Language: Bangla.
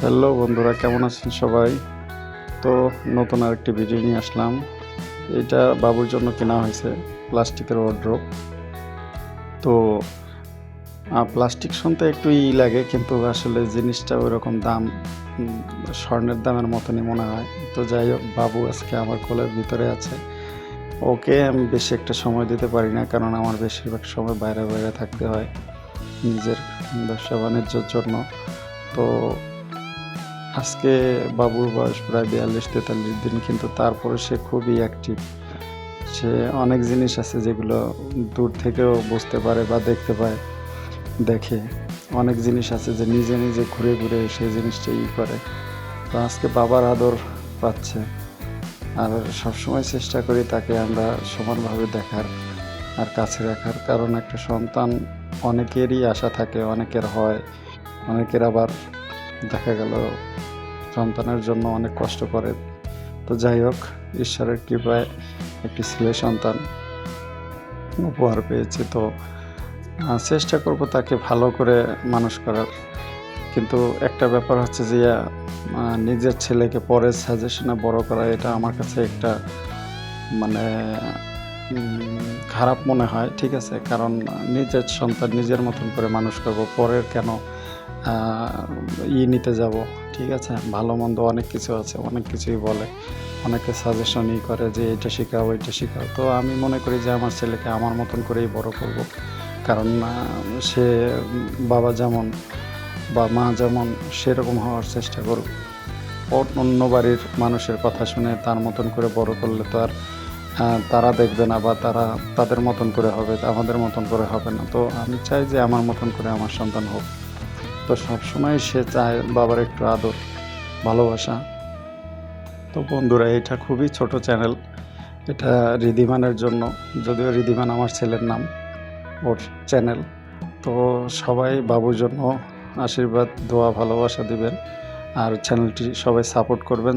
হ্যালো বন্ধুরা, কেমন আছেন সবাই? তো নতুন আরেকটি ভিডিও নিয়ে আসলাম। এটা বাবুর জন্য কেনা হয়েছে প্লাস্টিকের ওয়ারড্রোব। তো প্লাস্টিক শুনতে একটু লাগে, কিন্তু আসলে জিনিসটা ওইরকম দাম, উম, স্বর্ণের দামের মতনই মনে হয়। তো যাই হোক, বাবু আজকে আমার কোলের ভিতরে আছে। ওকে আমি বেশি একটা সময় দিতে পারি না, কারণ আমার বেশিরভাগ সময় বাইরে বাইরে থাকতে হয় নিজের ব্যবসা বাণিজ্যের জন্য। তো আজকে বাবুর বয়স প্রায় ৪২-৪৩ দিন, কিন্তু তারপরে সে খুবই অ্যাক্টিভ। সে অনেক জিনিস আছে যেগুলো দূর থেকেও বুঝতে পারে বা দেখতে পায়, দেখে। অনেক জিনিস আছে যে নিজে নিজে ঘুরে ঘুরে সেই জিনিসটা করে। তো আজকে বাবার আদর পাচ্ছে। আর সবসময় চেষ্টা করি তাকে আমরা সমানভাবে দেখার আর কাছে রাখার, কারণ একটা সন্তান অনেকেরই আশা থাকে, অনেকের হয়, অনেকের আবার দেখা গেল সন্তানের জন্য অনেক কষ্ট করে। তো যাই হোক, ঈশ্বরের কৃপায় একটি ছেলে সন্তান উপহার পেয়েছি। তো চেষ্টা করব তাকে ভালো করে মানুষ করার। কিন্তু একটা ব্যাপার হচ্ছে যে নিজের ছেলেকে পরের সাজেশনে বড় করা, এটা আমার কাছে একটা মানে খারাপ মনে হয়। ঠিক আছে? কারণ নিজের সন্তান নিজের মতন করে মানুষ করব, পরের কেন আ নিতে যাব। ঠিক আছে? ভালো-মন্দ অনেক কিছু আছে, অনেক কিছুই বলে। অনেকে সাজেশন করে যে এটা শিখাও, ওইটা শিখাও। তো আমি মনে করি যে আমার ছেলেকে আমার মতন করেই বড় করব। কারণ সে বাবা যেমন বা মা যেমন, সেরকম হওয়ার চেষ্টা করব। অন্য বাড়ির মানুষের কথা শুনে তার মতন করে বড় করলে তো আর তারা দেখবে না, বা তারা তাদের মতন করে হবে, আমাদের মতন করে হবে না। তো আমি চাই যে আমার মতন করে আমার সন্তান হোক। তো সবসময় সে চায় বাবার একটু আদর, ভালোবাসা। তো বন্ধুরা, এটা খুবই ছোট চ্যানেল। এটা ঋদ্ধিমানের জন্য, যদিও ঋদ্ধিমান আমার ছেলের নাম, ওর চ্যানেল। তো সবাই বাবুর জন্য আশীর্বাদ, দোয়া, ভালোবাসা দিবেন। আর চ্যানেলটি সবাই সাপোর্ট করবেন।